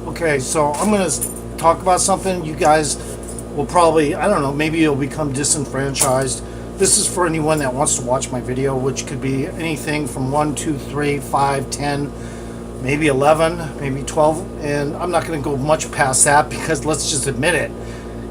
Okay, so I'm going to talk about something you guys will probably, I don't know, maybe you'll become disenfranchised. This is for anyone that wants to watch my video, which could be anything from 1, 2, 3, 5, 10, maybe 11, maybe 12. And I'm not going to go much past that because let's just admit it.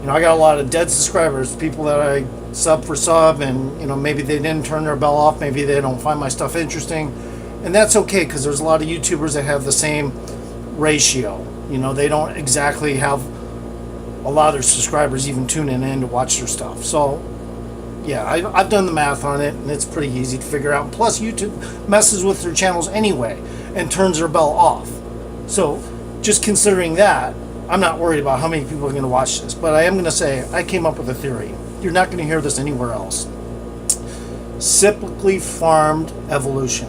You know, I got a lot of dead subscribers, people that I sub for sub, and, you know, maybe they didn't turn their bell off. Maybe they don't find my stuff interesting. And that's okay because there's a lot of YouTubers that have the same ratio. You know, they don't exactly have a lot of their subscribers even tuning in to watch their stuff. So, yeah, I've done the math on it, and it's pretty easy to figure out. Plus, YouTube messes with their channels anyway and turns their bell off. So, just considering that, I'm not worried about how many people are going to watch this. But I am going to say, I came up with a theory. You're not going to hear this anywhere else. Cyclically farmed evolution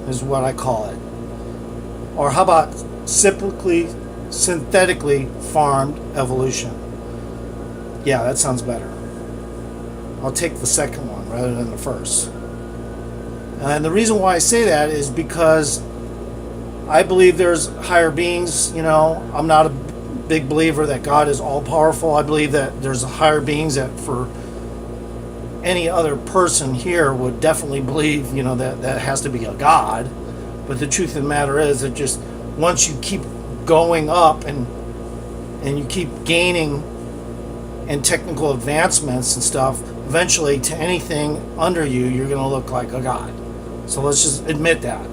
is what I call it. Or how about synthetically farmed evolution? Yeah, that sounds better. I'll take the second one rather than the first. And the reason why I say that is because I believe there's higher beings. You know, I'm not a big believer that God is all powerful. I believe that there's higher beings that for any other person here would definitely believe, you know, that has to be a God. But the truth of the matter is that just once you keep going up and you keep gaining in technical advancements and stuff, eventually to anything under you, you're going to look like a god. So let's just admit that.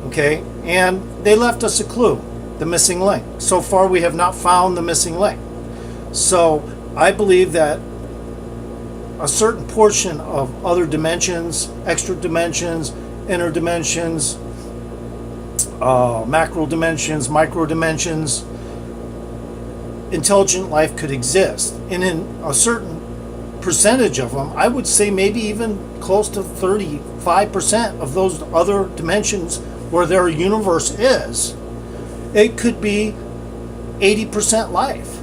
Okay? And they left us a clue, the missing link. So far we have not found the missing link. So I believe that a certain portion of other dimensions, extra dimensions, inner dimensions, macro dimensions, micro dimensions, intelligent life could exist. And in a certain percentage of them, I would say maybe even close to 35% of those other dimensions where their universe is, it could be 80% life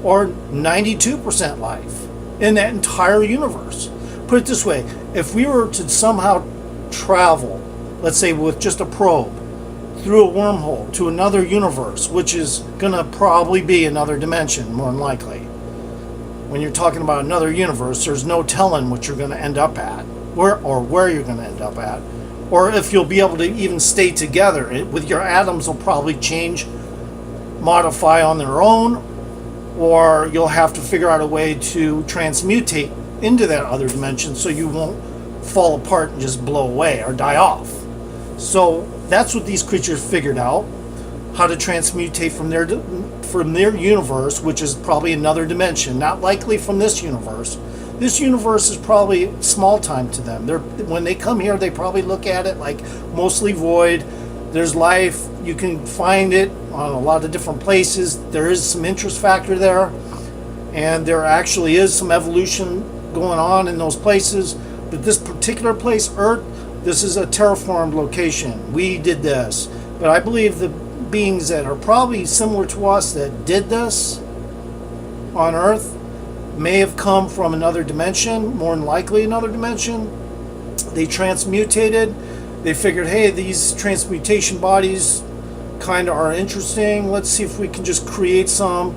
or 92% life in that entire universe. Put it this way, if we were to somehow travel, let's say with just a probe, through a wormhole to another universe, which is going to probably be another dimension, more than likely. When you're talking about another universe, there's no telling what you're going to end up at, where you're going to end up at, or if you'll be able to even stay together. With your atoms will probably change, modify on their own, or you'll have to figure out a way to transmutate into that other dimension so you won't fall apart and just blow away or die off. So that's what these creatures figured out, how to transmutate from their universe, which is probably another dimension, not likely from this universe. This universe is probably small time to them. When they come here, they probably look at it like mostly void. There's life. You can find it on a lot of different places. There is some interest factor there, and there actually is some evolution going on in those places. But this particular place, Earth, this is a terraformed location. We did this. But I believe the beings that are probably similar to us that did this on Earth may have come from another dimension, more than likely another dimension. They transmutated. They figured, hey, these transmutation bodies kind of are interesting. Let's see if we can just create some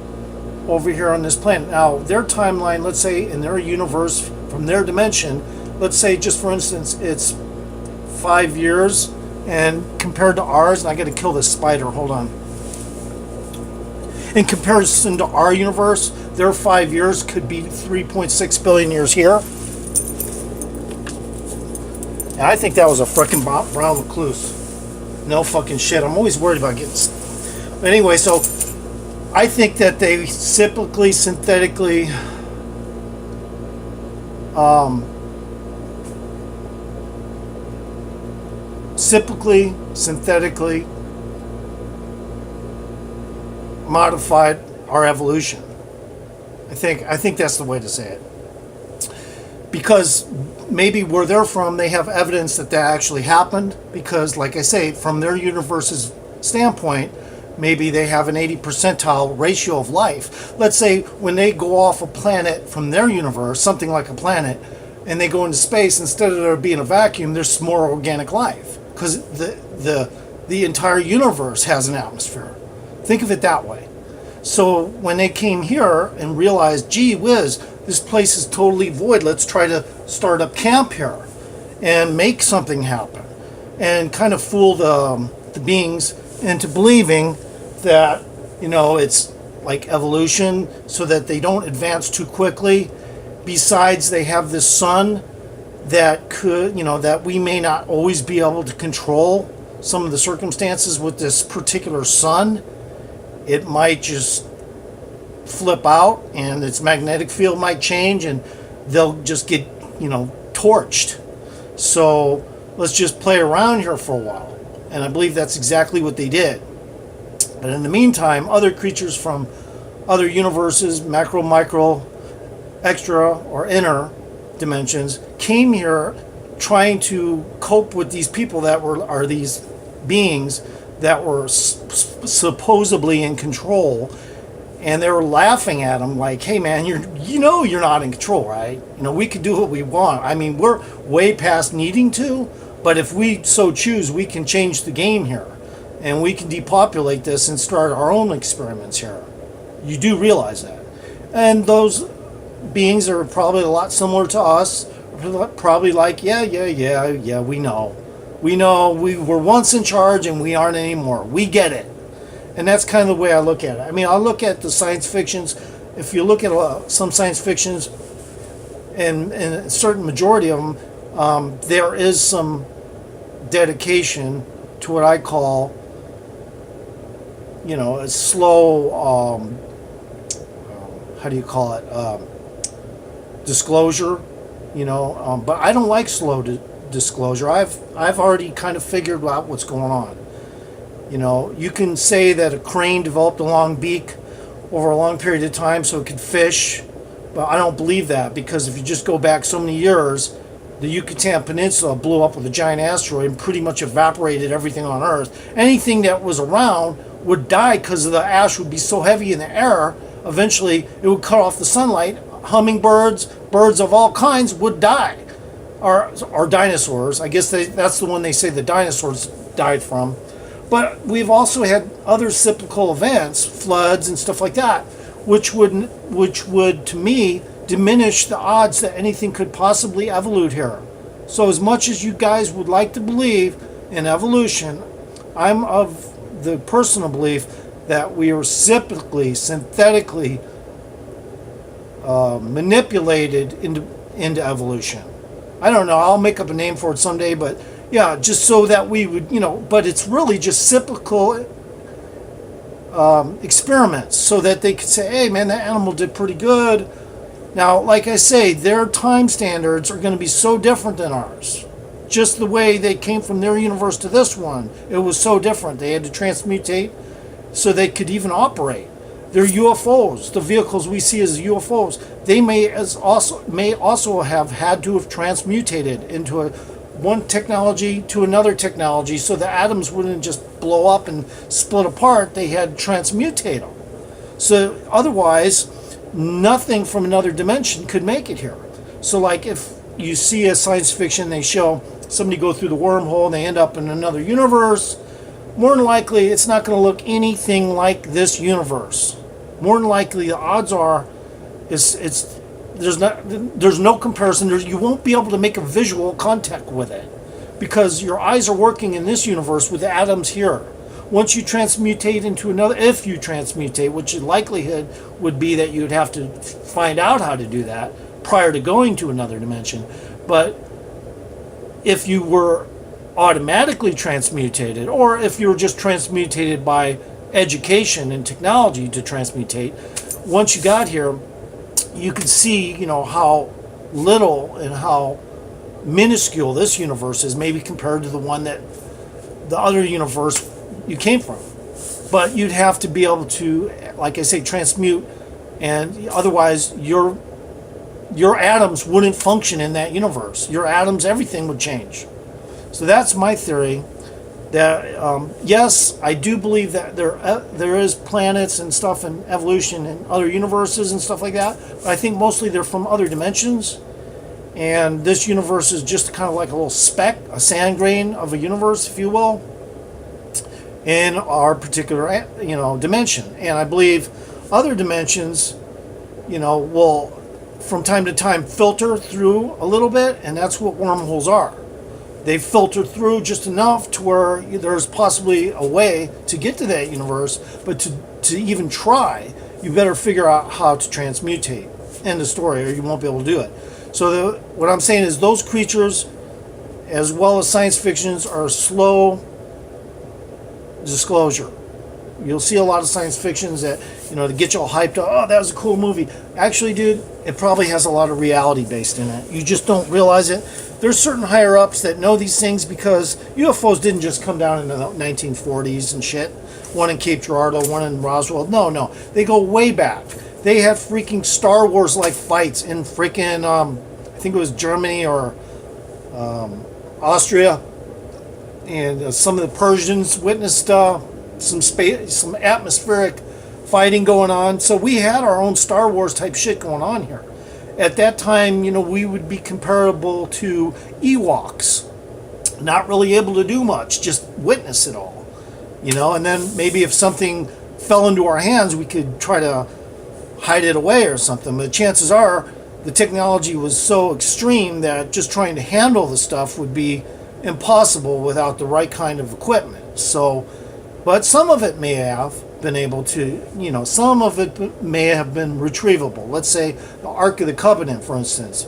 over here on this planet. Now, their timeline, let's say in their universe, from their dimension, let's say just for instance, it's 5 years, and compared to ours, and I got to kill this spider, hold on. In comparison to our universe, their 5 years could be 3.6 billion years here. And I think that was a frickin' brown recluse. No fucking shit. I'm always worried about getting... But anyway, so I think that they cyclically, synthetically synthetically modified our evolution. I think that's the way to say it. Because maybe where they're from, they have evidence that actually happened. Because, like I say, from their universe's standpoint, maybe they have an 80 percentile ratio of life. Let's say when they go off a planet from their universe, something like a planet, and they go into space, instead of there being a vacuum, there's more organic life. Because the entire universe has an atmosphere. Think of it that way. So when they came here and realized, gee whiz, this place is totally void, let's try to start up camp here and make something happen, and kind of fool the beings into believing that, it's like evolution, so that they don't advance too quickly. Besides, they have this sun that could, that we may not always be able to control some of the circumstances with this particular sun. It might just flip out and its magnetic field might change and they'll just get, torched. So let's just play around here for a while. And I believe that's exactly what they did. But in the meantime, other creatures from other universes, macro, micro, extra, or inner dimensions, came here trying to cope with these people that are these beings that were supposedly in control. And they were laughing at them like, hey man, you're not in control, right? We could do what we want. I mean, we're way past needing to, but if we so choose, we can change the game here. And we can depopulate this and start our own experiments here. You do realize that. And those beings are probably a lot similar to us. Probably like, yeah, we know. We know we were once in charge and we aren't anymore. We get it. And that's kind of the way I look at it. I mean, I look at the science fictions. If you look at some science fictions, and a certain majority of them, there is some dedication to what I call, a slow, how do you call it, disclosure, but I don't like slow disclosure. I've already kind of figured out what's going on. You can say that a crane developed a long beak over a long period of time so it could fish, but I don't believe that, because if you just go back so many years, the Yucatan Peninsula blew up with a giant asteroid and pretty much evaporated everything on Earth. Anything that was around would die because the ash would be so heavy in the air, eventually it would cut off the sunlight. Hummingbirds, birds of all kinds would die. Or dinosaurs. I guess that's the one they say the dinosaurs died from. But we've also had other cyclical events, floods and stuff like that, which would to me diminish the odds that anything could possibly evolve here. So as much as you guys would like to believe in evolution, I'm of the personal belief that we are synthetically manipulated into evolution. I don't know, I'll make up a name for it someday, but yeah, just so that we would, but it's really just cyclical experiments, so that they could say, hey man, that animal did pretty good. Now, like I say, their time standards are going to be so different than ours. Just the way they came from their universe to this one, it was so different. They had to transmutate so they could even operate. They're UFOs, the vehicles we see as UFOs. They may also have had to have transmutated into one technology to another technology, so the atoms wouldn't just blow up and split apart. They had to transmutate them. So otherwise, nothing from another dimension could make it here. So like if you see a science fiction, they show somebody go through the wormhole and they end up in another universe, more than likely it's not going to look anything like this universe. More than likely the odds are there's no comparison. You won't be able to make a visual contact with it, because your eyes are working in this universe with the atoms here. Once you transmutate into another, if you transmutate, which the likelihood would be that you'd have to find out how to do that prior to going to another dimension. But if you were automatically transmutated, or if you were just transmutated by education and technology to transmutate, once you got here, you could see, how little and how minuscule this universe is, maybe compared to the one that the other universe you came from. But you'd have to be able to, like I say, transmute, and otherwise your atoms wouldn't function in that universe. Your atoms, everything would change. So that's my theory. That yes, I do believe that there is planets and stuff and evolution in other universes and stuff like that. But I think mostly they're from other dimensions, and this universe is just kind of like a little speck, a sand grain of a universe, if you will. in our particular, dimension. And I believe other dimensions, will from time to time filter through a little bit, and that's what wormholes are. They filter through just enough to where there's possibly a way to get to that universe, but to even try, you better figure out how to transmutate. End of story, or you won't be able to do it. So what I'm saying is those creatures, as well as science fictions, are slow disclosure. You'll see a lot of science fictions that, to get you all hyped up, oh, that was a cool movie. Actually, dude, it probably has a lot of reality based in it. You just don't realize it. There's certain higher ups that know these things because UFOs didn't just come down in the 1940s and shit. One in Cape Girardeau, one in Roswell. No. They go way back. They have freaking Star Wars like fights in freaking, I think it was Germany or Austria. And some of the Persians witnessed some atmospheric fighting going on. So we had our own Star Wars type shit going on here. At that time, we would be comparable to Ewoks. Not really able to do much, just witness it all. And then maybe if something fell into our hands, we could try to hide it away or something. But chances are, the technology was so extreme that just trying to handle the stuff would be impossible without the right kind of equipment. So, but some of it may have been able to, some of it may have been retrievable. Let's say the Ark of the Covenant, for instance.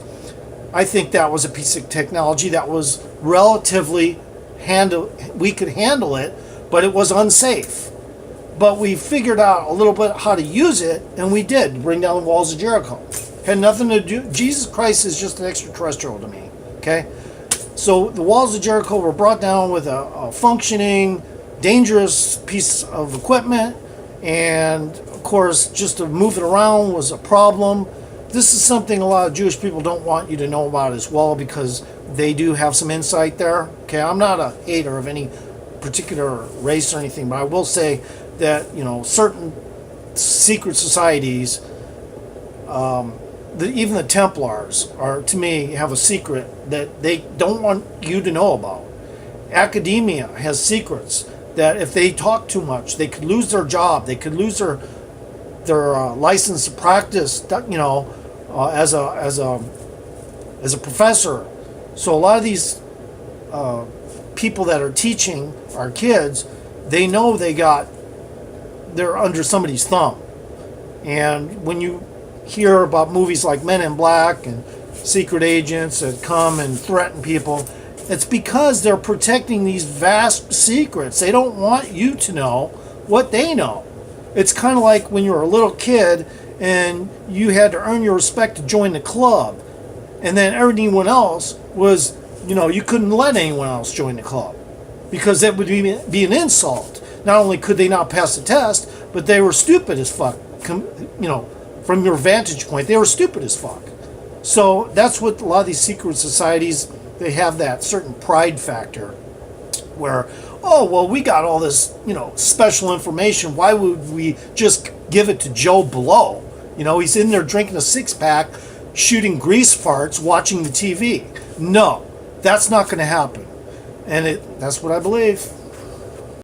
I think that was a piece of technology that was relatively we could handle it, but it was unsafe. But we figured out a little bit how to use it, and we did bring down the walls of Jericho. Had nothing to do. Jesus Christ is just an extraterrestrial to me. Okay, so the walls of Jericho were brought down with a functioning, dangerous piece of equipment, and of course, just to move it around was a problem. This is something a lot of Jewish people don't want you to know about as well, because they do have some insight there. Okay, I'm not a hater of any particular race or anything, but I will say that certain secret societies, even the Templars, are, to me, have a secret that they don't want you to know about. Academia has secrets that if they talk too much, they could lose their job. They could lose their license to practice. As a professor. So a lot of these people that are teaching our kids, they know they're under somebody's thumb. And when you hear about movies like Men in Black and secret agents that come and threaten people, it's because they're protecting these vast secrets. They don't want you to know what they know. It's kind of like when you were a little kid and you had to earn your respect to join the club. And then everyone else was, you couldn't let anyone else join the club because that would be an insult. Not only could they not pass the test, but they were stupid as fuck. From your vantage point, they were stupid as fuck. So that's what a lot of these secret societies, they have that certain pride factor where, oh, well, we got all this, special information. Why would we just give it to Joe Blow? He's in there drinking a six-pack, shooting grease farts, watching the TV. No, that's not going to happen. And that's what I believe.